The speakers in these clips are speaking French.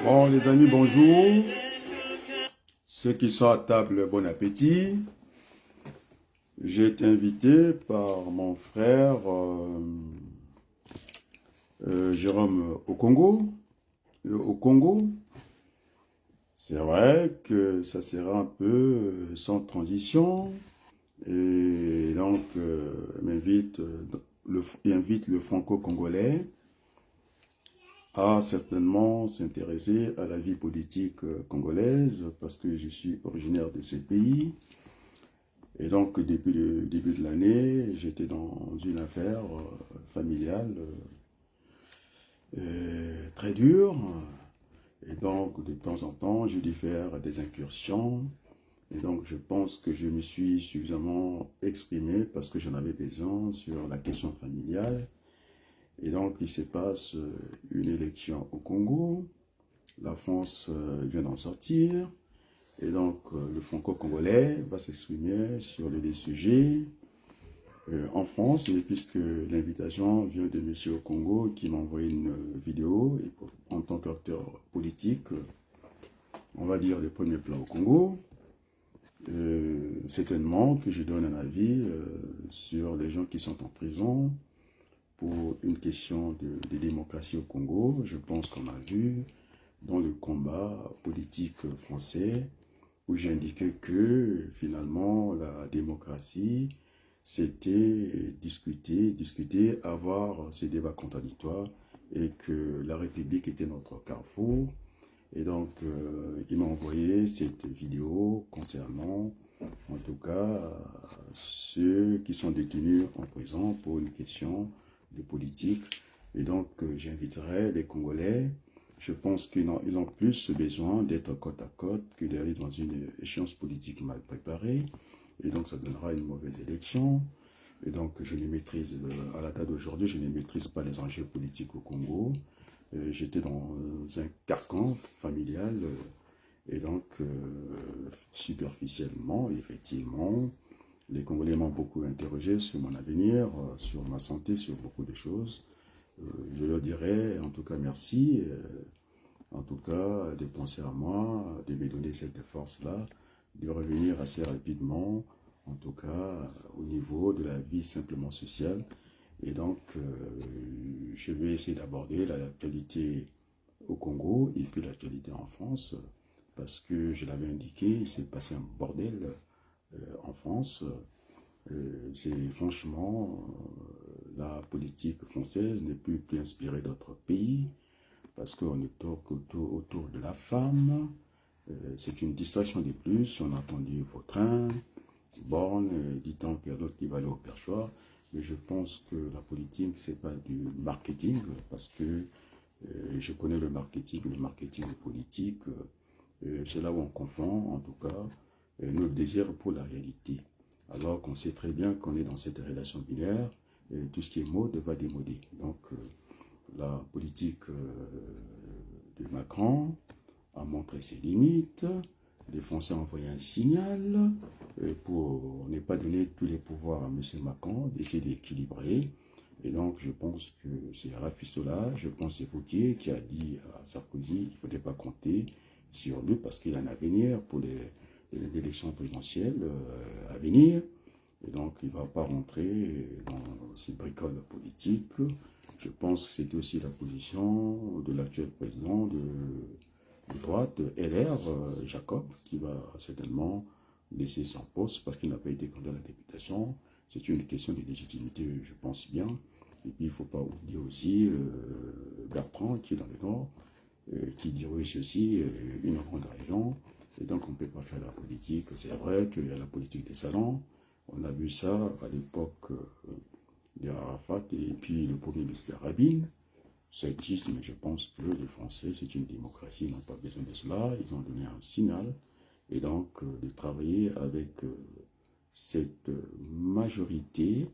Bon, les amis, bonjour. Ceux qui sont à table, bon appétit. J'ai été invité par mon frère Jérôme au Congo. Au Congo, c'est vrai que ça sera un peu sans transition. Et donc, il invite le franco-congolais à certainement s'intéresser à la vie politique congolaise parce que je suis originaire de ce pays. Et donc, depuis le début de l'année, j'étais dans une affaire familiale très dure. Et donc, de temps en temps, j'ai dû faire des incursions. Et donc, je pense que je me suis suffisamment exprimé parce que j'en avais besoin sur la question familiale. Et donc, il se passe une élection au Congo. La France vient d'en sortir. Et donc, le franco-congolais va s'exprimer sur les sujets en France. Et puisque l'invitation vient de monsieur au Congo qui m'a envoyé une vidéo, et en tant qu'acteur politique, on va dire le premier plan au Congo, certainement que je donne un avis sur les gens qui sont en prison pour une question de démocratie au Congo. Je pense qu'on a vu dans le combat politique français où j'ai indiqué que finalement la démocratie, c'était discuter, avoir ces débats contradictoires et que la République était notre carrefour. Et donc, il m'a envoyé cette vidéo concernant, en tout cas, ceux qui sont détenus en prison pour une question de politique. Et donc, j'inviterai les Congolais. Je pense qu'ils ont plus besoin d'être côte à côte que d'aller dans une échéance politique mal préparée. Et donc, ça donnera une mauvaise élection. Et donc, je ne maîtrise, à la date d'aujourd'hui, je ne maîtrise pas les enjeux politiques au Congo. J'étais dans un carcan familial. Et donc, superficiellement, effectivement, les Congolais m'ont beaucoup interrogé sur mon avenir, sur ma santé, sur beaucoup de choses. Je leur dirais, en tout cas, merci, en tout cas, de penser à moi, de me donner cette force-là, de revenir assez rapidement, en tout cas, au niveau de la vie simplement sociale. Et donc, je vais essayer d'aborder l'actualité au Congo et puis l'actualité en France, parce que je l'avais indiqué, il s'est passé un bordel en France. C'est franchement, la politique française n'est plus inspirée d'autres pays, parce qu'on ne tourne autour de la femme. C'est une distraction de plus. On a entendu Vautrin, Borne, dit-on qu'il y a d'autres qui vont aller au perchoir. Mais je pense que la politique, c'est pas du marketing, parce que je connais le marketing politique. C'est là où on confond, en tout cas, nos désirs pour la réalité. Alors qu'on sait très bien qu'on est dans cette relation binaire, et tout ce qui est mode va démoder. Donc, la politique de Macron a montré ses limites. Les Français ont envoyé un signal pour ne pas donner tous les pouvoirs à M. Macron, d'essayer d'équilibrer. Et donc, je pense que c'est Rafistola, je pense que c'est Fouquier qui a dit à Sarkozy qu'il ne faudrait pas compter sur lui parce qu'il a un avenir pour les élections présidentielles à venir. Et donc, il ne va pas rentrer dans ces bricoles politiques. Je pense que c'était aussi la position de l'actuel président de droite, LR, Jacob, qui va certainement laisser son poste parce qu'il n'a pas été candidat à la députation. C'est une question de légitimité, je pense bien. Et puis, il ne faut pas oublier aussi Bertrand, qui est dans le Nord, qui dirige aussi une grande région. Et donc, on ne peut pas faire la politique. C'est vrai qu'il y a la politique des salons. On a vu ça à l'époque de Arafat et puis le premier ministre Rabin. Ça existe, mais je pense que les Français, c'est une démocratie, ils n'ont pas besoin de cela. Ils ont donné un signal. Et donc, de travailler avec cette majorité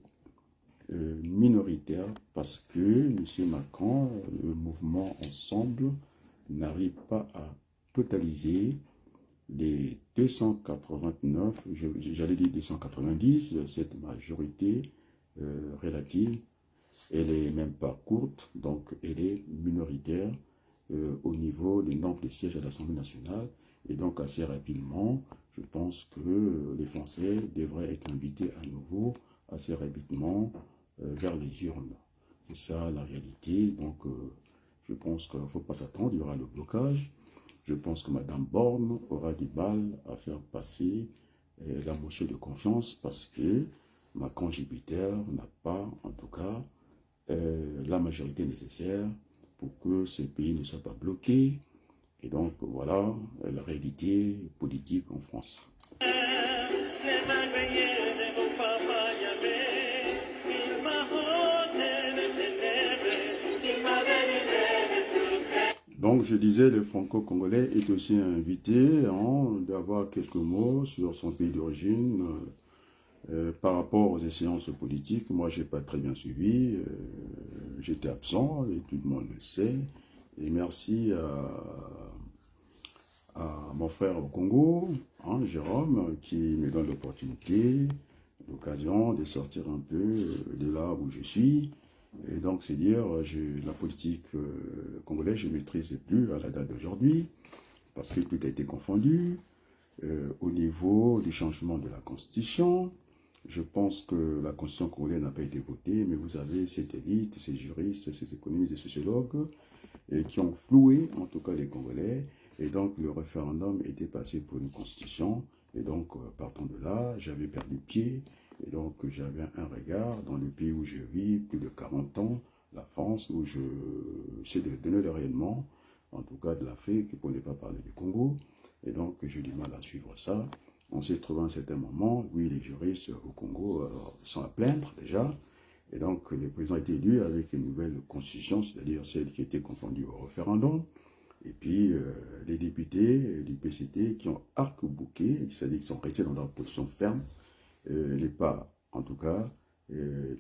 minoritaire parce que M. Macron, le mouvement Ensemble, n'arrive pas à totaliser les 289, j'allais dire 290, cette majorité relative, elle est même pas courte, donc elle est minoritaire. au niveau du nombre de sièges à l'Assemblée nationale. Et donc, assez rapidement, je pense que les Français devraient être invités à nouveau, assez rapidement, vers les urnes. C'est ça la réalité. Donc, je pense qu'il ne faut pas s'attendre, il y aura le blocage. Je pense que Mme Borne aura du mal à faire passer la motion de confiance parce que Macron Jupiter n'a pas, en tout cas, la majorité nécessaire pour que ce pays ne soit pas bloqué. Et donc, voilà la réalité politique en France. Donc, je disais, le franco-congolais est aussi invité d'avoir quelques mots sur son pays d'origine par rapport aux échéances politiques. Moi, je n'ai pas très bien suivi. J'étais absent et tout le monde le sait. Et merci à mon frère au Congo, Jérôme, qui me donne l'opportunité, l'occasion de sortir un peu de là où je suis. Et donc, c'est dire, la politique congolaise, je ne maîtrise plus à la date d'aujourd'hui, parce que tout a été confondu. Au niveau du changement de la Constitution, je pense que la Constitution congolaise n'a pas été votée, mais vous avez cette élite, ces juristes, ces économistes, ces sociologues, qui ont floué, en tout cas les Congolais, et donc le référendum était passé pour une Constitution, et donc partant de là, j'avais perdu pied, et donc j'avais un regard dans le pays où je vis, plus de 40 ans, la France, où je sais de donner le rayonnement, en tout cas de l'Afrique, pour ne pas parler du Congo, et donc j'ai du mal à suivre ça. On s'est trouvé à un certain moment, oui, les juristes au Congo sont à plaindre déjà, et donc le président a été élu avec une nouvelle constitution, c'est-à-dire celle qui était confondue au référendum, et puis les députés du PCT qui ont arc-bouté, c'est-à-dire qu'ils sont restés dans leur position ferme, les pas, en tout cas,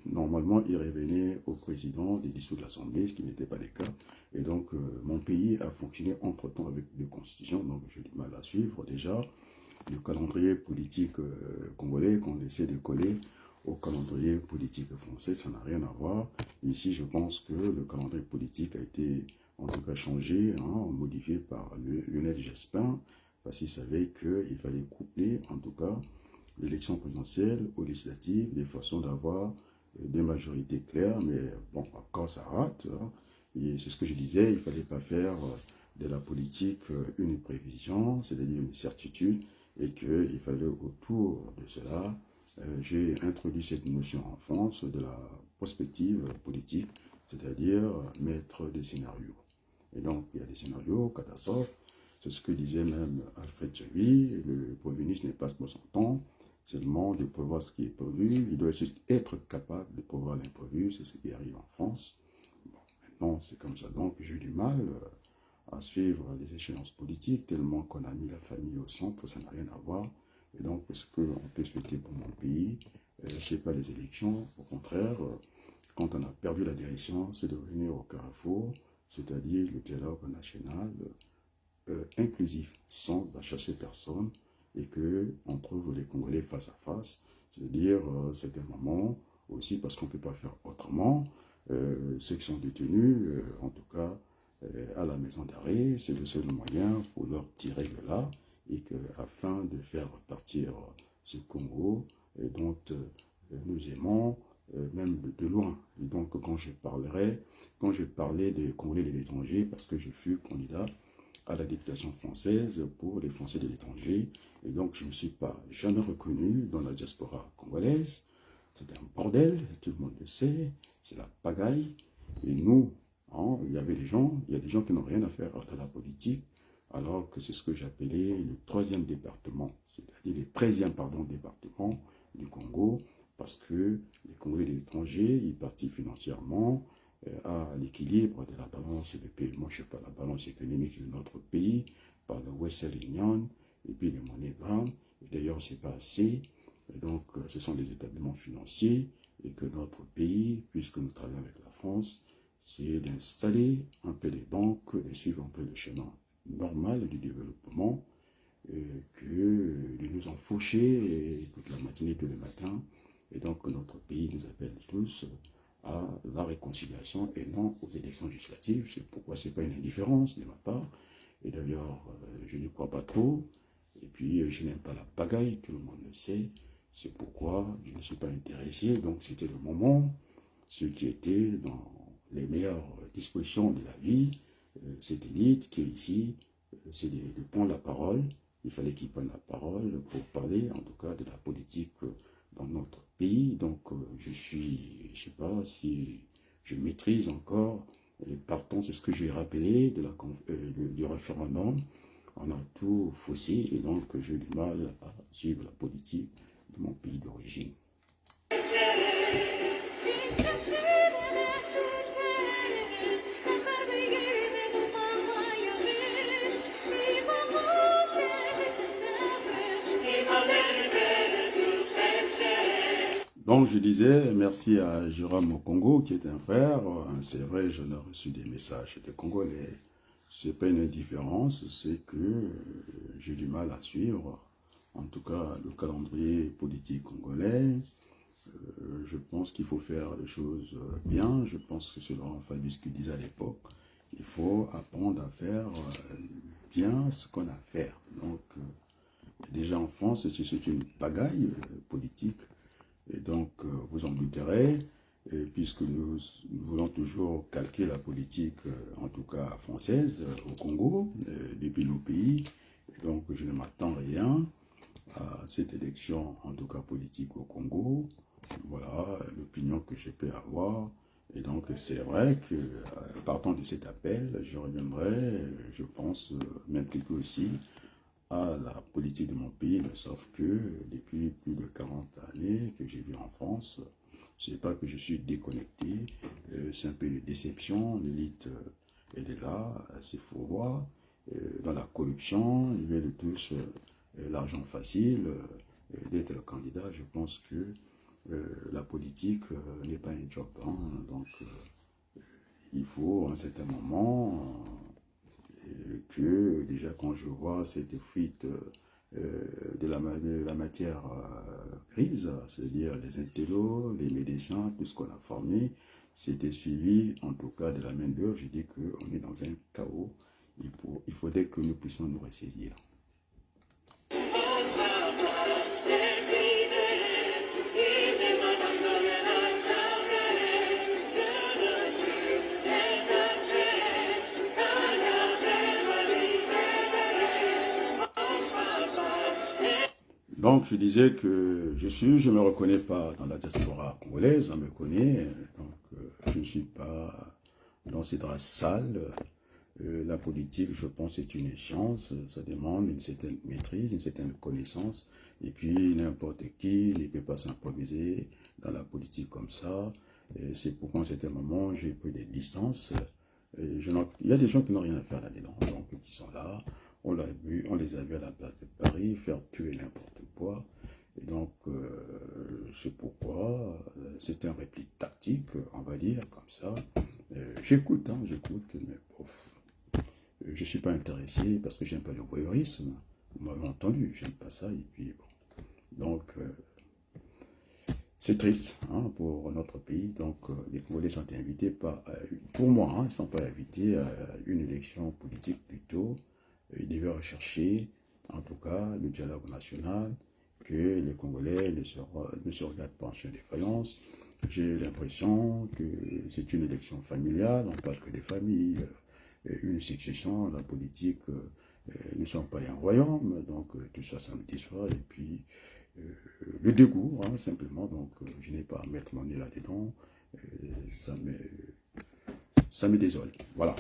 normalement, ils revenaient au président des dissoudre l'Assemblée, ce qui n'était pas le cas. Et donc, mon pays a fonctionné entre-temps avec deux constitutions, donc j'ai du mal à suivre déjà. Le calendrier politique congolais qu'on essaie de coller au calendrier politique français, ça n'a rien à voir. Ici, je pense que le calendrier politique a été, en tout cas, changé, modifié par Lionel Jospin, parce qu'il savait qu'il fallait coupler, en tout cas, l'élection présidentielle aux législatives, des façons d'avoir des majorités claires, mais bon, quand ça rate, et c'est ce que je disais, il ne fallait pas faire de la politique une prévision, c'est-à-dire une certitude, et qu'il fallait autour de cela, j'ai introduit cette notion en France de la prospective politique, c'est-à-dire mettre des scénarios. Et donc, il y a des scénarios, catastrophes, c'est ce que disait même Alfred Jarry, le Premier ministre n'est pas pour son temps, seulement de prévoir ce qui est prévu, il doit juste être capable de prévoir l'imprévu, c'est ce qui arrive en France. Bon, maintenant, c'est comme ça, donc j'ai eu du mal à suivre les échéances politiques, tellement qu'on a mis la famille au centre, ça n'a rien à voir. Et donc, ce qu'on peut souhaiter pour mon pays, ce n'est pas les élections, au contraire, quand on a perdu la direction, c'est de revenir au carrefour, c'est-à-dire le dialogue national inclusif, sans chasser personne, et qu'on trouve les Congolais face à face, c'est-à-dire c'est un moment aussi parce qu'on ne peut pas faire autrement. Ceux qui sont détenus, en tout cas à la maison d'arrêt, c'est le seul moyen pour leur tirer de là, et que, afin de faire partir ce Congo dont nous aimons, même de loin. Et donc quand je parlais des Congolais de l'étranger, parce que je fus candidat à la députation française pour les Français de l'étranger, et donc je ne me suis pas jamais reconnu dans la diaspora congolaise. C'est un bordel, tout le monde le sait, c'est la pagaille, et nous, il y a des gens qui n'ont rien à faire à la politique, alors que c'est ce que j'appelais le troisième département, c'est-à-dire le 13e département du Congo, parce que les Congolais de l'étranger, ils participent financièrement à l'équilibre de la balance de paiement, je ne sais pas, la balance économique de notre pays, par le Western Union, et puis les MoneyGram, et d'ailleurs c'est pas assez, et donc ce sont des établissements financiers, et que notre pays, puisque nous travaillons avec la France, c'est d'installer un peu les banques, de suivre un peu le chemin normal du développement, que de nous enfourcher toute la matinée, tout le matin, et donc notre pays nous appelle tous à la réconciliation et non aux élections législatives. C'est pourquoi ce n'est pas une indifférence de ma part. Et d'ailleurs, je ne crois pas trop. Et puis, je n'aime pas la pagaille, tout le monde le sait. C'est pourquoi je ne suis pas intéressé. Donc, c'était le moment, ce qui était dans les meilleures dispositions de la vie, cette élite qui est ici, c'est de prendre la parole. Il fallait qu'ils prennent la parole pour parler, en tout cas, de la politique dans notre pays. Donc, je sais pas si je maîtrise encore, partant de ce que j'ai rappelé du référendum. On a tout faussé et donc j'ai du mal à suivre la politique de mon pays d'origine. Donc je disais merci à Jérôme au Congo qui est un frère. C'est vrai, j'en ai reçu des messages des Congolais. Ce n'est pas une indifférence, c'est que j'ai du mal à suivre, en tout cas le calendrier politique congolais. Je pense qu'il faut faire les choses bien. Je pense que c'est Laurent Fabius qui disait à l'époque, il faut apprendre à faire bien ce qu'on a à faire. Donc déjà en France, c'est une pagaille politique. Et donc, vous en douterez, puisque nous voulons toujours calquer la politique, en tout cas française, au Congo, depuis nos pays. Et donc, je ne m'attends rien à cette élection, en tout cas politique au Congo. Voilà l'opinion que je peux avoir. Et donc, c'est vrai que, partant de cet appel, je reviendrai, je pense, même quelques aussi, à la politique de mon pays, mais sauf que depuis plus de 40 années que j'ai vu en France, c'est pas que je suis déconnecté, c'est un peu une déception, l'élite elle est là, c'est faux voir, dans la corruption, ils veulent tous l'argent facile, d'être le candidat, je pense que la politique n'est pas un job, hein, donc il faut à un certain moment que déjà quand je vois cette fuite de la matière grise, c'est-à-dire les intellos, les médecins, tout ce qu'on a formé, c'était suivi en tout cas de la main d'œuvre. Je dis qu'on est dans un chaos. Il faudrait que nous puissions nous ressaisir. Donc, je disais que je ne me reconnais pas dans la diaspora congolaise, on me connaît, donc je ne suis pas dans ces draps sales. La politique, je pense, c'est une science, ça demande une certaine maîtrise, une certaine connaissance, et puis n'importe qui ne peut pas s'improviser dans la politique comme ça. C'est pourquoi, à un certain moment, j'ai pris des distances. Il y a des gens qui n'ont rien à faire là-dedans, donc qui sont là. On les a vus à la place de Paris faire tuer n'importe quoi. Et donc, c'est pourquoi c'est un repli tactique, on va dire, comme ça. J'écoute, mais bof, je ne suis pas intéressé parce que j'aime pas le voyeurisme. Vous m'avez entendu, j'aime pas ça. Et puis, bon. Donc, c'est triste hein, pour notre pays. Donc, les Congolais sont invités, pour moi, hein, ils ne sont pas invités à une élection politique plutôt. Ils devaient rechercher, en tout cas, le dialogue national, que les Congolais ne se regardent pas en chien de faïence. J'ai l'impression que c'est une élection familiale, on parle que des familles, une succession, la politique, nous ne sommes pas un royaume, donc tout ça samedi soir, et puis le dégoût, hein, simplement, donc je n'ai pas à mettre mon nez là-dedans, ça me désole, voilà.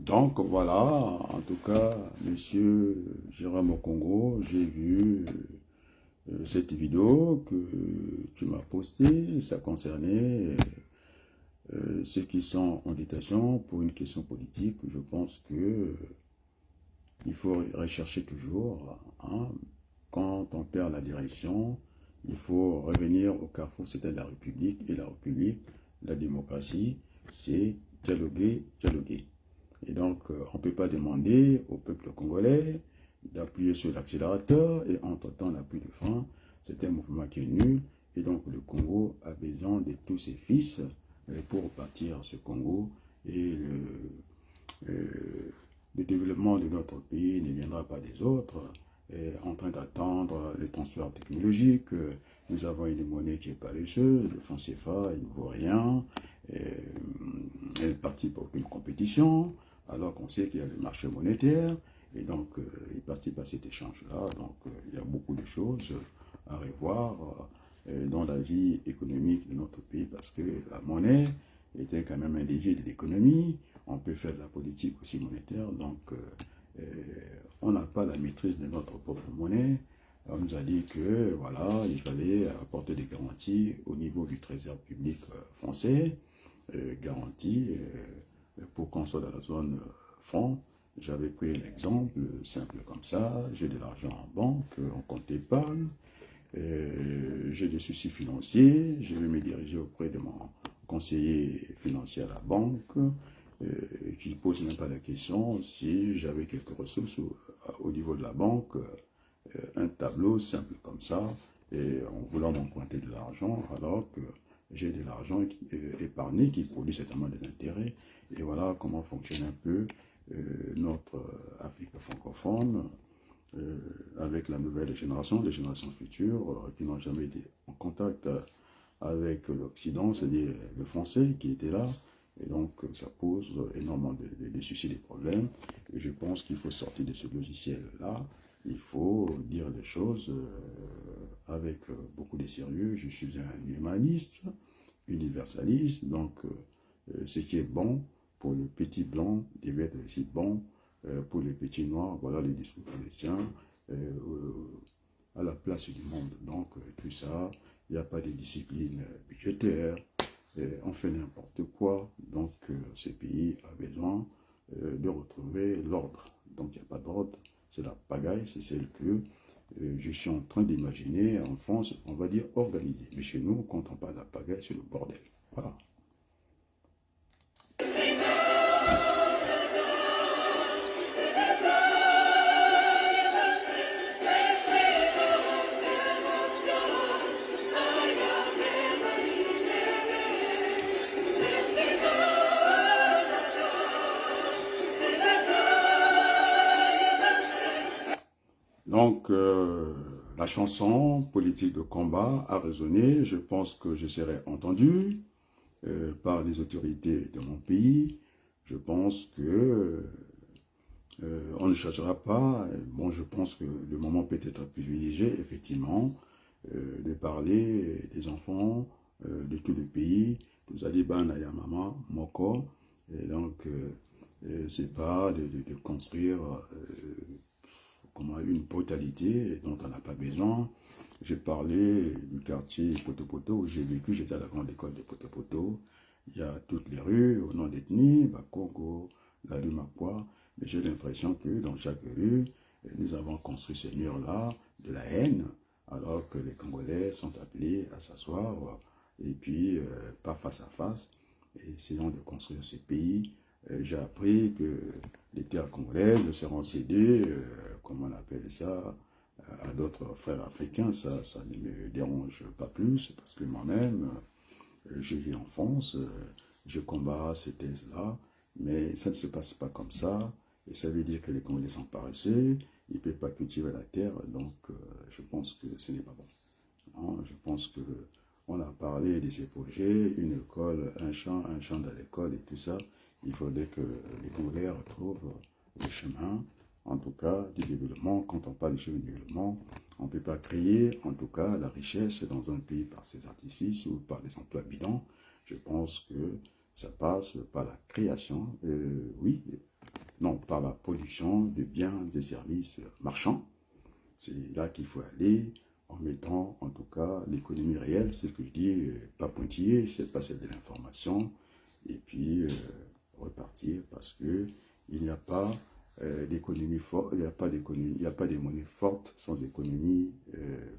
Donc voilà, en tout cas, monsieur Jérôme Congo, j'ai vu cette vidéo que tu m'as postée, ça concernait ceux qui sont en détention pour une question politique. Je pense que il faut rechercher toujours, hein, quand on perd la direction, il faut revenir au carrefour, c'était la République, et la République la démocratie, c'est dialoguer, dialoguer. Et donc, on ne peut pas demander au peuple congolais d'appuyer sur l'accélérateur et entre-temps, on n'a plus de frein. C'est un mouvement qui est nul. Et donc, le Congo a besoin de tous ses fils pour bâtir ce Congo. Et le développement de notre pays ne viendra pas des autres. En train d'attendre les transferts technologiques. Nous avons une monnaie qui est paresseuse, le franc CFA, il ne vaut rien. Elle participe à aucune compétition, alors qu'on sait qu'il y a le marché monétaire. Et donc, il participe à cet échange-là. Donc, il y a beaucoup de choses à revoir dans la vie économique de notre pays, parce que la monnaie était quand même un levier de l'économie. On peut faire de la politique aussi monétaire. Donc, on n'a pas la maîtrise de notre propre monnaie. On nous a dit que voilà, il fallait apporter des garanties au niveau du trésor public français, garanties pour qu'on soit dans la zone franc. J'avais pris l'exemple simple comme ça, j'ai de l'argent en banque, en compte épargne, j'ai des soucis financiers, je vais me diriger auprès de mon conseiller financier à la banque, qui ne pose même pas la question si j'avais quelques ressources au niveau de la banque, un tableau simple comme ça, et en voulant m'emprunter de l'argent, alors que j'ai de l'argent épargné qui produit certainement des intérêts. Et voilà comment fonctionne un peu notre Afrique francophone, avec la nouvelle génération, les générations futures, qui n'ont jamais été en contact avec l'Occident, c'est-à-dire le français qui était là. Et donc, ça pose énormément de soucis, des problèmes. Et je pense qu'il faut sortir de ce logiciel-là. Il faut dire les choses avec beaucoup de sérieux. Je suis un humaniste, universaliste. Donc, ce qui est bon pour le petit blanc devait être aussi bon pour les petits noirs. Voilà les discours que je tiens à la place du monde. Donc, tout ça, il n'y a pas de discipline budgétaire. On fait n'importe quoi, donc ce pays a besoin de retrouver l'ordre. Donc il n'y a pas d'ordre, c'est la pagaille, c'est celle que je suis en train d'imaginer en France, on va dire organisée. Mais chez nous, quand on parle de la pagaille, c'est le bordel. Voilà. Donc, la chanson politique de combat a résonné. Je pense que je serai entendu par les autorités de mon pays. Je pense que on ne cherchera pas. Bon, je pense que le moment peut être privilégié, effectivement, de parler des enfants de tous les pays. Vous allez Nayamama, Moko. Et donc, c'est pas de construire une brutalité dont on n'a pas besoin. J'ai parlé du quartier Potopoto où j'ai vécu, j'étais à la grande école de Potopoto. Il y a toutes les rues au nom d'ethnie, Bakongo, la rue Makwa. Mais j'ai l'impression que dans chaque rue, nous avons construit ces murs-là de la haine, alors que les Congolais sont appelés à s'asseoir et puis pas face à face. Et essayons de construire ce pays. J'ai appris que les terres congolaises seront cédées, comme on appelle ça, à d'autres frères africains. Ça ne me dérange pas plus, parce que moi-même, je vis en France, je combats ces thèses-là, mais ça ne se passe pas comme ça, et ça veut dire que les Congolais sont paresseux, ils ne peuvent pas cultiver la terre, donc je pense que ce n'est pas bon. Non, je pense que on a parlé de ces projets, une école, un champ dans l'école et tout ça. Il faudrait que les Congolais retrouvent le chemin, en tout cas, du développement. Quand on parle du chemin du développement, on ne peut pas créer, en tout cas, la richesse dans un pays par ses artifices ou par des emplois bidons. Je pense que ça passe par la création, oui, non, par la production de biens et services marchands. C'est là qu'il faut aller, en mettant en tout cas l'économie réelle, c'est ce que je dis, pas pointillé, c'est pas celle de l'information, et puis repartir parce que il n'y a pas d'économie forte, il n'y a pas d'économie, il n'y a pas de monnaie forte sans économie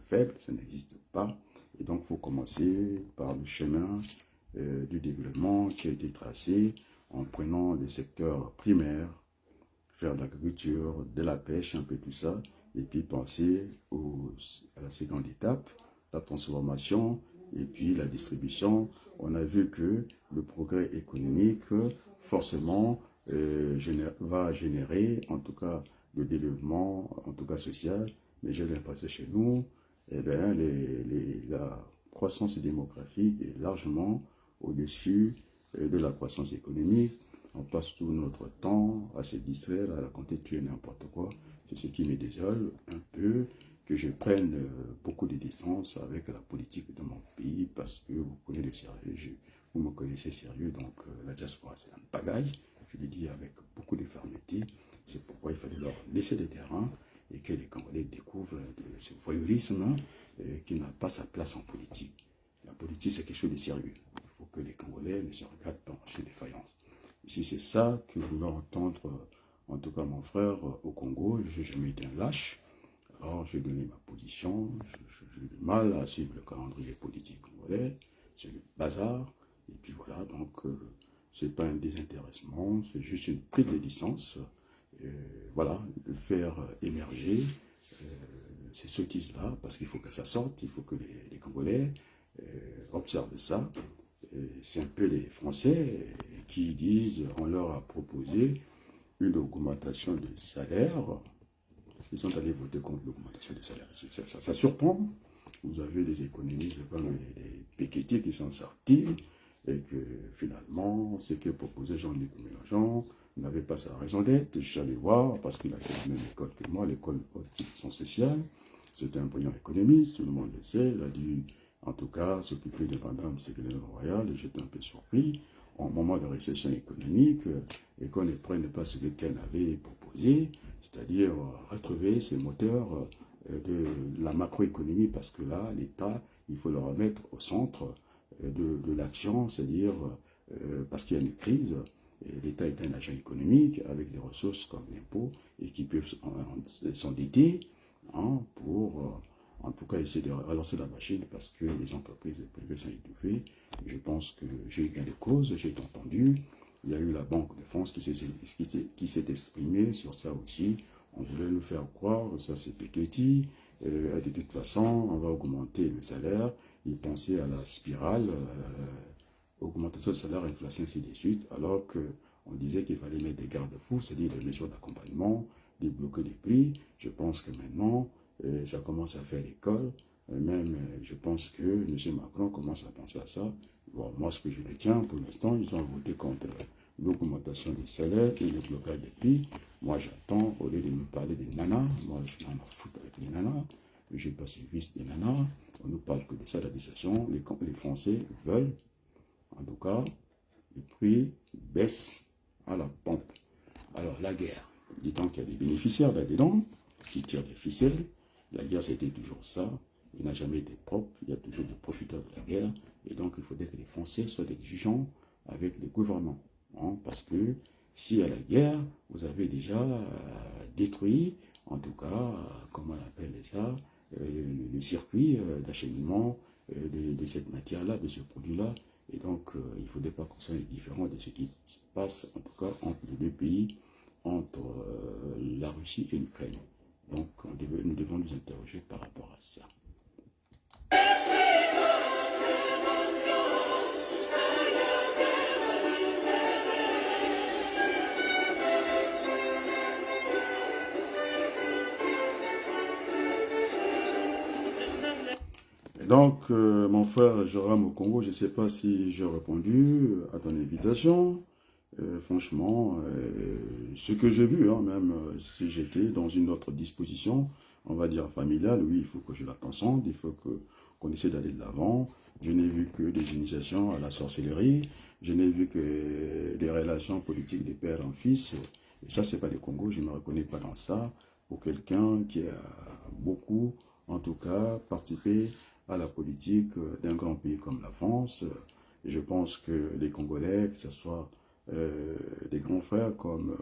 faible, ça n'existe pas. Et donc il faut commencer par le chemin du développement qui a été tracé en prenant les secteurs primaires, faire de l'agriculture, de la pêche, un peu tout ça, et puis penser à la seconde étape, la transformation et puis la distribution. On a vu que le progrès économique, forcément, va générer, en tout cas, le développement, en tout cas social, mais j'ai l'impression chez nous, eh bien, la croissance démographique est largement au-dessus de la croissance économique. On passe tout notre temps à se distraire, à raconter tout et n'importe quoi. C'est ce qui me désole un peu, que je prenne beaucoup de distance avec la politique de mon pays, parce que vous connaissez le sérieux, vous me connaissez sérieux, donc la diaspora c'est un pagaille, je le dis avec beaucoup de fermeté. C'est pourquoi il fallait leur laisser le terrain et que les Congolais découvrent de ce voyeurisme qui n'a pas sa place en politique. La politique, c'est quelque chose de sérieux. Il faut que les Congolais ne se regardent pas chez des faïences. Si c'est ça que vous voulez entendre, en tout cas mon frère, au Congo, je n'ai jamais été un lâche. Alors j'ai donné ma position, j'ai du mal à suivre le calendrier politique congolais, c'est le bazar, et puis voilà, donc c'est pas un désintéressement, c'est juste une prise de licence, voilà, de faire émerger ces sottises-là, parce qu'il faut que ça sorte, il faut que les Congolais observent ça. C'est un peu les Français qui disent, on leur a proposé une augmentation de salaire. Ils sont allés voter contre l'augmentation des salaires. Ça surprend. Vous avez des économistes comme les Piketty qui sont sortis et que finalement, ce que proposait Jean-Luc Mélenchon n'avait pas sa raison d'être. J'allais voir parce qu'il a fait la même école que moi, l'école haute sociale. C'était un brillant économiste, tout le monde le sait. Il a dû, en tout cas, s'occuper de Madame Ségolène Royal et j'étais un peu surpris en moment de récession économique et qu'on ne prenne pas ce qu'elle avait proposé, c'est-à-dire retrouver ces moteurs de la macroéconomie, parce que là, l'État, il faut le remettre au centre de l'action, c'est-à-dire parce qu'il y a une crise, l'État est un agent économique avec des ressources comme l'impôt et qui peuvent s'endetter pour en tout cas essayer de relancer la machine parce que les entreprises privées sont étouffées. Je pense que j'ai eu gain de cause, j'ai entendu. Il y a eu la Banque de France qui s'est exprimée sur ça aussi. On voulait nous faire croire, ça c'est Piketty, de toute façon, on va augmenter le salaire. Ils pensaient à la spirale, augmentation du salaire, inflation, ainsi de suite, alors qu'on disait qu'il fallait mettre des garde-fous, c'est-à-dire des mesures d'accompagnement, débloquer les prix. Je pense que maintenant, ça commence à faire l'école. Même, je pense que M. Macron commence à penser à ça. Bon, moi, ce que je retiens, pour l'instant, ils ont voté contre l'augmentation des salaires et le blocage des prix. Moi, j'attends, au lieu de me parler des nanas, moi, je m'en fous avec les nanas, je n'ai pas suivi des nanas, on ne parle que de ça, la législation. Les Français veulent, en tout cas, les prix baissent à la pompe. Alors, la guerre, dit-on qu'il y a des bénéficiaires là-dedans, qui tirent des ficelles. La guerre, c'était toujours ça. Il n'a jamais été propre. Il y a toujours des profiteurs de la guerre. Et donc, il faudrait que les Français soient exigeants avec les gouvernements. Parce que s'il y a la guerre, vous avez déjà détruit, en tout cas, comment on appelle ça, le circuit d'acheminement de cette matière-là, de ce produit-là. Et donc, il ne faudrait pas qu'on soit différent de ce qui se passe, en tout cas, entre les deux pays, entre la Russie et l'Ukraine. Donc, nous devons nous interroger par rapport à ça. Et donc, mon frère Joram au Congo, je ne sais pas si j'ai répondu à ton invitation. Franchement, ce que j'ai vu, même si j'étais dans une autre disposition, on va dire familiale, oui, il faut que je la transcende, il faut qu'on essaie d'aller de l'avant. Je n'ai vu que des initiations à la sorcellerie, je n'ai vu que des relations politiques des pères en fils. Et ça, c'est pas le Congo, je ne me reconnais pas dans ça. Pour quelqu'un qui a beaucoup, en tout cas, participé à la politique d'un grand pays comme la France, je pense que les Congolais, que ce soit des grands frères comme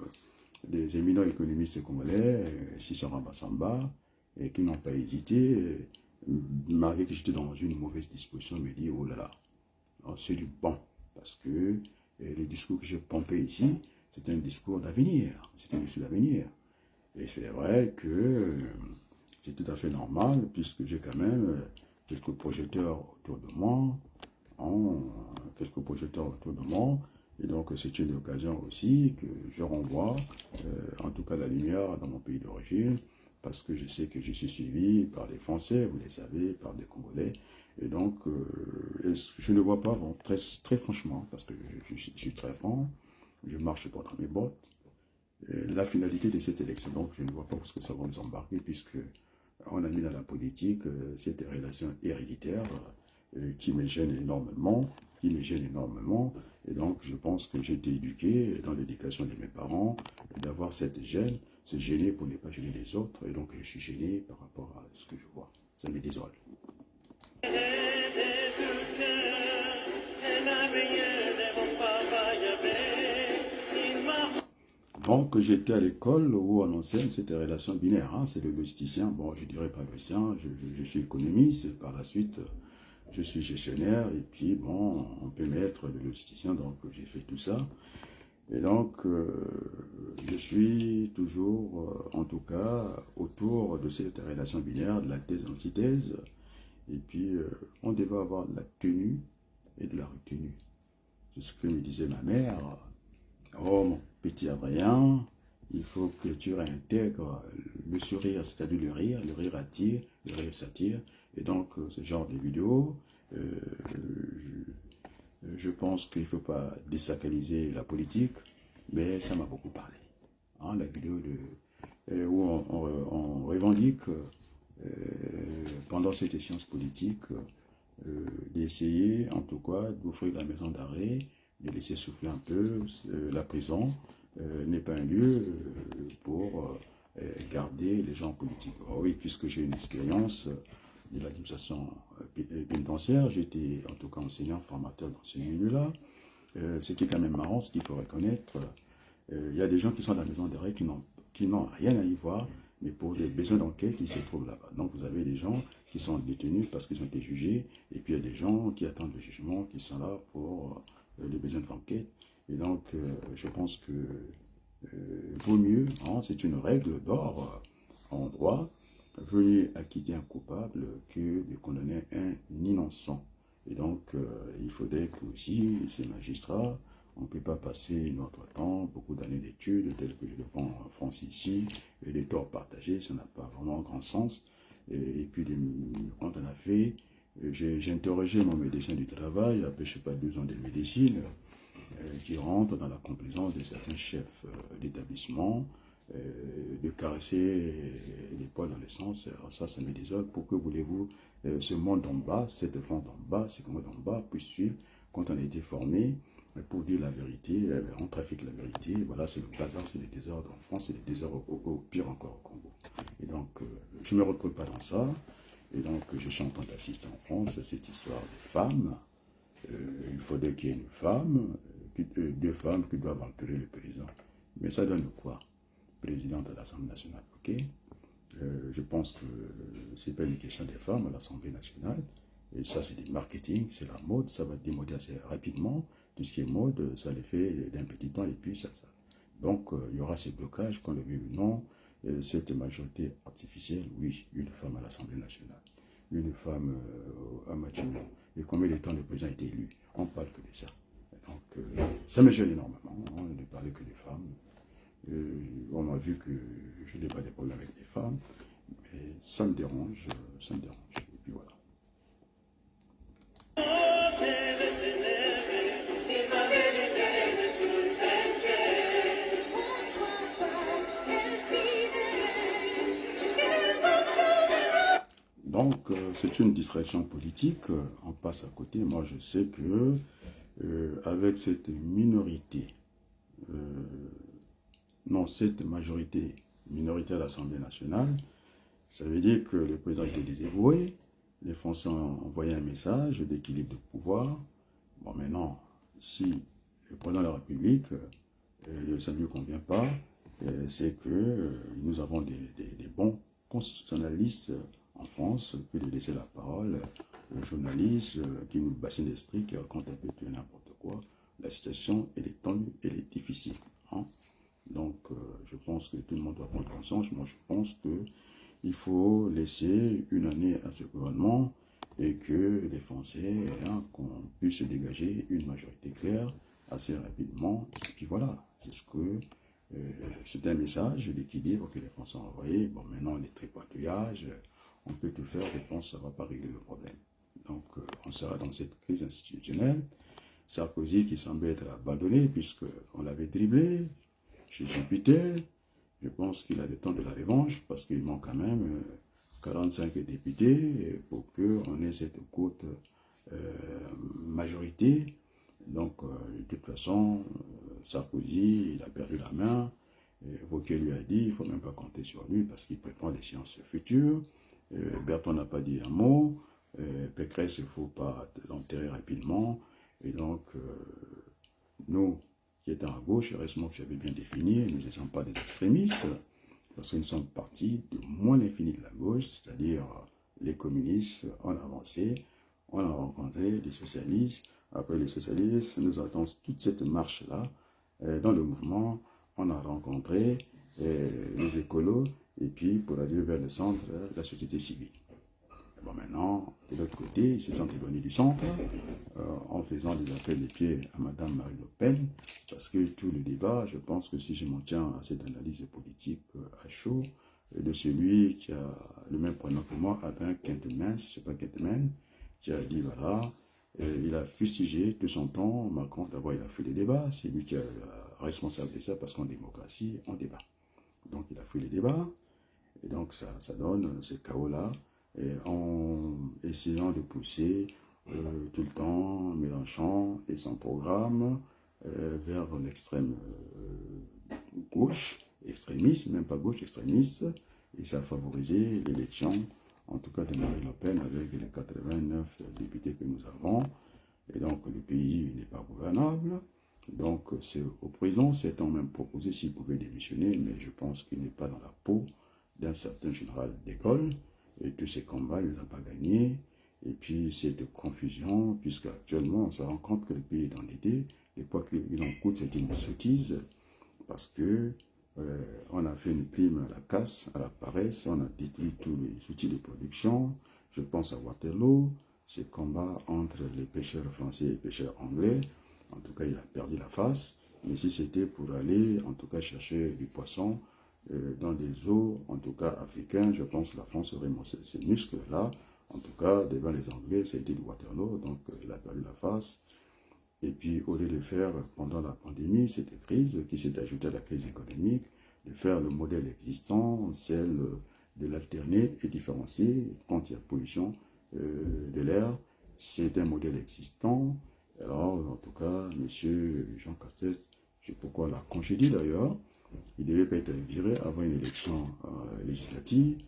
des éminents économistes congolais, Sissara Bassamba, et qui n'ont pas hésité, malgré que j'étais dans une mauvaise disposition, me dit, oh là là, c'est du bon, parce que les discours que j'ai pompés ici, c'est un discours d'avenir, c'est un discours d'avenir. Et c'est vrai que c'est tout à fait normal, puisque j'ai quand même quelques projecteurs autour de moi, hein, quelques projecteurs autour de moi, et donc c'est une occasion aussi que je renvoie, en tout cas la lumière dans mon pays d'origine, parce que je sais que je suis suivi par des Français, vous le savez, par des Congolais, et donc je ne vois pas, bon, très franchement, parce que je suis très franc, je marche droit dans mes bottes, la finalité de cette élection, donc je ne vois pas où ce que ça va nous embarquer, puisque on a mis dans la politique cette relation héréditaire qui me gêne énormément, et donc je pense que j'ai été éduqué dans l'éducation de mes parents, d'avoir cette gêne, se gêner pour ne pas gêner les autres, et donc je suis gêné par rapport à ce que je vois. Ça me désole. Donc j'étais à l'école où on enseigne cette relation binaire, hein, c'est le logisticien, bon je dirais pas logisticien, je suis économiste, par la suite je suis gestionnaire, et puis bon, on peut mettre le logisticien, donc j'ai fait tout ça. Et donc, je suis toujours, en tout cas, autour de cette relation binaire, de la thèse-antithèse. Et puis, on devait avoir de la tenue et de la retenue. C'est ce que me disait ma mère. Oh, mon petit Adrien, il faut que tu réintègres le sourire, c'est-à-dire le rire attire, le rire s'attire. Et donc, ce genre de vidéos, je pense qu'il ne faut pas désacraliser la politique, mais ça m'a beaucoup parlé. Hein, la vidéo où on revendique, pendant cette échéance politique, d'essayer, en tout cas, d'offrir la maison d'arrêt, de laisser souffler un peu. La prison n'est pas un lieu pour garder les gens politiques. Oh oui, puisque j'ai une expérience de l'administration pénitentiaire, j'ai été en tout cas enseignant, formateur dans ce milieu-là. Ce qui est quand même marrant, ce qu'il faut reconnaître, il y a des gens qui sont dans la maison d'arrêt qui n'ont rien à y voir, mais pour des besoins d'enquête, ils se trouvent là-bas. Donc vous avez des gens qui sont détenus parce qu'ils ont été jugés, et puis il y a des gens qui attendent le jugement, qui sont là pour les besoins de l'enquête. Et donc je pense que vaut mieux, hein, c'est une règle d'or en droit, vaut mieux acquitter un coupable que de condamner un innocent. Et donc, il faudrait que aussi, ces magistrats, on ne peut pas passer notre temps, beaucoup d'années d'études, telles que je le prends en France ici, et des torts partagés, ça n'a pas vraiment grand sens. Et puis, quand on a fait, j'ai interrogé mon médecin du travail, après, je ne sais pas, 2 ans de médecine, qui rentre dans la complaisance de certains chefs d'établissement, de caresser l'épaule dans le sens, alors ça me désole, pourquoi voulez-vous ce monde en bas, cette fente en bas, ce monde en bas puisse suivre quand on a été formé pour dire la vérité, on trafique la vérité, voilà, c'est le bazar, c'est le désordre en France, c'est le désordre au pire encore au Congo. Et donc, je ne me retrouve pas dans ça, et donc je suis en train d'assister en France cette histoire de femmes. Il faudrait qu'il y ait une femme, 2 femmes qui doivent entourer le président. Mais ça donne quoi? Présidente de l'Assemblée nationale, ok? Je pense que ce n'est pas une question des femmes à l'Assemblée nationale. Et ça, c'est du marketing, c'est la mode, ça va démoder assez rapidement. Tout ce qui est mode, ça les fait d'un petit temps et puis ça. Donc, il y aura ces blocages, qu'on le veuille ou non. Cette majorité artificielle, oui, une femme à l'Assemblée nationale, une femme à Matignon. Et combien de temps le président a été élu? On parle que de ça. Donc, ça me gêne énormément, hein, de parler que des femmes. On m'a vu que je n'ai pas de problème avec les femmes, mais ça me dérange, ça me dérange. Et puis voilà. Donc, c'est une distraction politique, on passe à côté. Moi, je sais que avec cette minorité, non, cette majorité minoritaire à l'Assemblée nationale, ça veut dire que le président était désavoué, les Français ont envoyé un message d'équilibre de pouvoir. Bon, maintenant, si le président de la République, ça ne lui convient pas, c'est que nous avons des bons constitutionnalistes en France que de laisser la parole aux journalistes qui nous bassinent l'esprit, qui racontent un peu tout et n'importe quoi. La situation, elle est tendue, elle est difficile. Hein. Donc, je pense que tout le monde doit prendre conscience. Moi, je pense qu'il faut laisser une année à ce gouvernement et que les Français, hein, qu'on puisse dégager une majorité claire assez rapidement. Et puis voilà, c'est ce que c'est un message d'équilibre que les Français ont envoyé. Bon, maintenant, les tripatouillages, on peut tout faire, je pense que ça ne va pas régler le problème. Donc, on sera dans cette crise institutionnelle. Sarkozy qui semblait être abandonné, puisqu'on l'avait dribblé chez Jupiter. Je pense qu'il a le temps de la revanche, parce qu'il manque quand même 45 députés pour qu'on ait cette courte majorité. Donc, de toute façon, Sarkozy, il a perdu la main. Wauquiez lui a dit, il ne faut même pas compter sur lui parce qu'il prépare les séances futures. Bertrand n'a pas dit un mot. Pécresse, il ne faut pas l'enterrer rapidement. Et donc, nous, qui étions à gauche, heureusement que j'avais bien défini, nous n'étions pas des extrémistes, parce que nous sommes partis de moins l'infini de la gauche, c'est-à-dire les communistes ont avancé, on a rencontré les socialistes. Après les socialistes, nous avons toute cette marche-là. Dans le mouvement, on a rencontré les écolos, et puis pour aller vers le centre, la société civile. Bon, maintenant, de l'autre côté, ils se sont éloignés du centre en faisant des appels des pieds à Mme Marine Le Pen, parce que tout le débat, je pense que si je m'en tiens à cette analyse politique à chaud, de celui qui a le même prénom que moi, Adrien Quintemin, si ce n'est pas Quintemin, qui a dit voilà, il a fustigé tout son temps Macron. D'abord, il a fait les débats, c'est lui qui est responsable de ça, parce qu'en démocratie, on débat. Donc, il a fait les débats, et donc ça donne ce chaos-là. En essayant de pousser tout le temps Mélenchon et son programme vers l'extrême gauche, extrémiste, même pas gauche, extrémiste, et ça a favorisé l'élection, en tout cas de Marine Le Pen, avec les 89 députés que nous avons. Et donc le pays n'est pas gouvernable. Donc c'est au président, certains ont même proposé s'il pouvait démissionner, mais je pense qu'il n'est pas dans la peau d'un certain général d'école. Et tous ces combats, il ne les a pas gagnés. Et puis, cette confusion, puisque actuellement, on se rend compte que le pays est endetté. Et quoi qu'il en coûte, c'est une sottise, parce que on a fait une prime à la casse, à la paresse, on a détruit tous les outils de production. Je pense à Waterloo, ces combats entre les pêcheurs français et les pêcheurs anglais. En tout cas, il a perdu la face. Mais si c'était pour aller, en tout cas, chercher du poisson, dans des eaux, en tout cas africains, je pense que la France aurait montré ces muscles-là. En tout cas, devant les Anglais, ça a été du Waterloo, donc il a perdu la face. Et puis, au lieu de faire, pendant la pandémie, cette crise qui s'est ajoutée à la crise économique, de faire le modèle existant, celle de l'alterner et différencier quand il y a pollution de l'air, c'est un modèle existant. Alors, en tout cas, M. Jean Castex, je sais pourquoi on l'a congédié d'ailleurs. Il ne devait pas être viré avant une élection législative.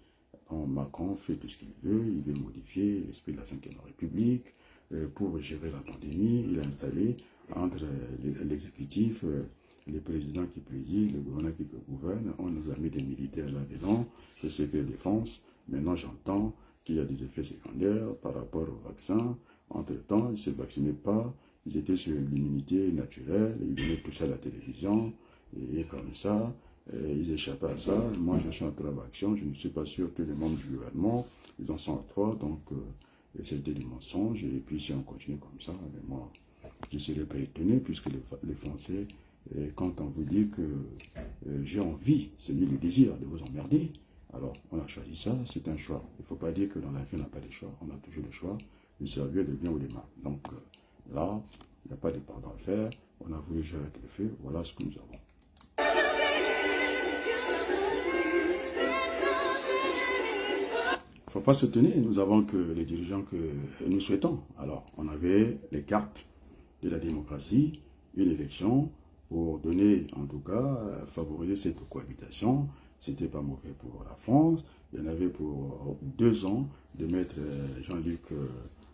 Macron fait tout ce qu'il veut, il veut modifier l'esprit de la Ve République. Pour gérer la pandémie, il a installé entre l'exécutif, les présidents qui président, le gouverneur qui gouverne. On nous a mis des militaires là-dedans, le secret de défense. Maintenant, j'entends qu'il y a des effets secondaires par rapport au vaccin. Entre-temps, ils ne se vaccinaient pas, ils étaient sur l'immunité naturelle, ils venaient toucher à la télévision. Et comme ça, ils échappaient à ça. Moi, je suis en train d'action. Je ne suis pas sûr que les membres du gouvernement, ils en sont à trois. Donc, c'était du mensonge. Et puis, si on continue comme ça, moi, je ne serais pas étonné, puisque les Français, quand on vous dit que j'ai envie, c'est le désir de vous emmerder, alors on a choisi ça, c'est un choix. Il ne faut pas dire que dans la vie, on n'a pas de choix. On a toujours le choix de servir de bien ou de mal. Donc, là, il n'y a pas de pardon à faire. On a voulu gérer avec le feu. Voilà ce que nous avons. Il ne faut pas se tenir, nous avons que les dirigeants que nous souhaitons. Alors, on avait les cartes de la démocratie, une élection pour donner, en tout cas, favoriser cette cohabitation. Ce n'était pas mauvais pour la France. Il y en avait pour 2 ans de mettre Jean-Luc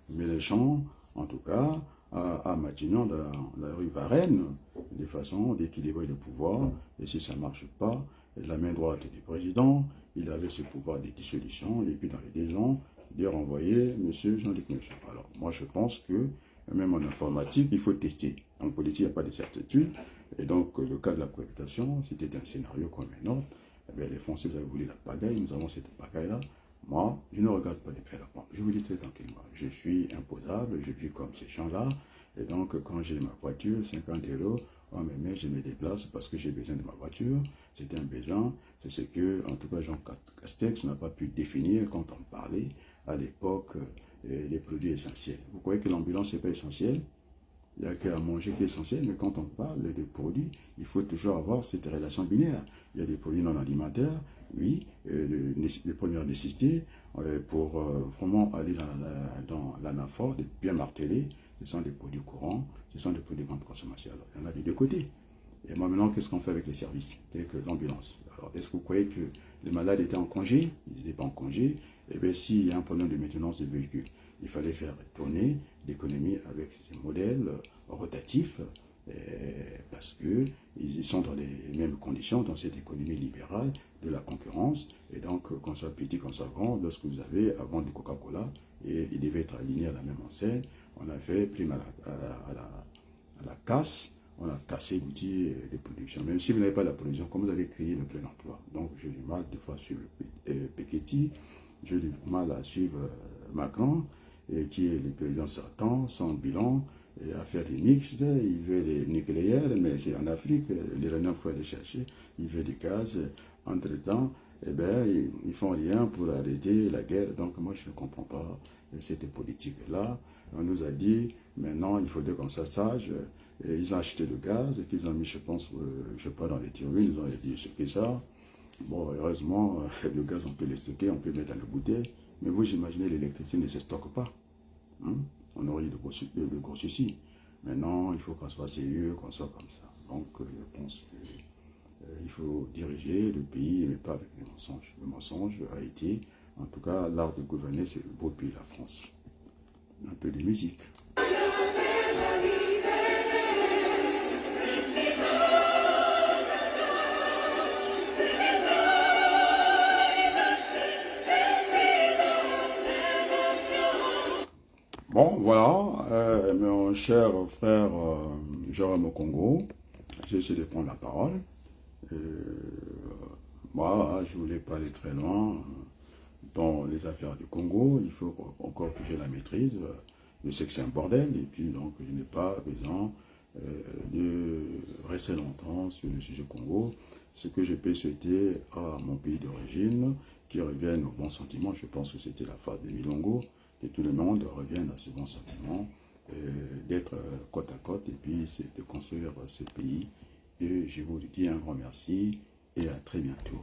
Mélenchon, en tout cas, à Matignon, dans la rue Varennes, de façon d'équilibrer le pouvoir. Et si ça ne marche pas, la main droite du président, il avait ce pouvoir de dissolution, et puis dans les 2 ans, de renvoyer M. Jean-Luc Mélenchon. Alors, moi, je pense que, même en informatique, il faut tester. En politique, il n'y a pas de certitude. Et donc, le cas de la cohabitation, c'était un scénario comme un autre. Eh bien, les Français, vous avez voulu la pagaille, nous avons cette pagaille-là. Moi, je ne regarde pas de près la pompe. Je vous dis très tranquillement, je suis imposable, je vis comme ces gens-là. Et donc, quand j'ai ma voiture, 50 euros, oh, mais je me déplace parce que j'ai besoin de ma voiture. C'est un besoin. C'est ce que, en tout cas, Jean Castex n'a pas pu définir quand on parlait à l'époque des produits essentiels. Vous croyez que l'ambulance n'est pas essentielle? Il n'y a qu'à manger qui est essentiel, mais quand on parle de produits, il faut toujours avoir cette relation binaire. Il y a des produits non alimentaires, oui, de première nécessité, pour vraiment aller dans l'anaphore, bien martelé, ce sont des produits courants, ce sont des produits de grande consommation. Alors, il y en a des deux côtés. Et moi, maintenant, qu'est-ce qu'on fait avec les services, tels que l'ambulance? Alors, est-ce que vous croyez que les malades étaient en congé? Ils n'étaient pas en congé. Eh bien, s'il y a un problème de maintenance de véhicules, il fallait faire tourner l'économie avec ces modèles rotatifs, parce qu'ils sont dans les mêmes conditions dans cette économie libérale de la concurrence. Et donc, qu'on soit petit, qu'on soit grand, lorsque vous avez à vendre du Coca-Cola, et il devait être aligné à la même enseigne, on a fait prime à la casse. On a cassé l'outil de production. Même si vous n'avez pas la production, comment vous allez créer le plein emploi? Donc, j'ai du mal des fois à suivre Piketty, j'ai du mal à suivre Macron, qui est le président sortant, sans bilan, et à faire des mixtes. Il veut des nucléaires, mais c'est en Afrique, l'Iranien faut aller chercher. Il veut des gaz. Entre-temps, eh bien, ils font rien pour arrêter la guerre. Donc, moi, je ne comprends pas cette politique-là. On nous a dit, maintenant, il faudrait qu'on soit sage. Et ils ont acheté le gaz et qu'ils ont mis, je pense, je sais pas, dans les turbines, ils ont dit ce que ça. Bon, heureusement, le gaz, on peut le stocker, on peut le mettre dans les bouteilles. Mais vous, imaginez, l'électricité ne se stocke pas. Hein? On aurait eu de gros soucis. Maintenant, il faut qu'on soit sérieux, qu'on soit comme ça. Donc, je pense qu'il faut diriger le pays, mais pas avec des mensonges. Le mensonge a été, en tout cas, l'art de gouverner, c'est le beau pays, la France. Un peu de musique. Bon, voilà, mon cher frère Jérôme Congo, j'ai essayé de prendre la parole. Euh, Moi, je voulais pas aller très loin dans les affaires du Congo. Il faut encore que j'ai la maîtrise. Je sais que c'est un bordel, et puis donc je n'ai pas besoin de rester longtemps sur le sujet Congo. Ce que je peux souhaiter à mon pays d'origine, qui revienne au bon sentiment, je pense que c'était la phase de Milongo, que tout le monde revienne à ce bon sentiment, d'être côte à côte, et puis c'est de construire ce pays. Et je vous dis un grand merci, et à très bientôt.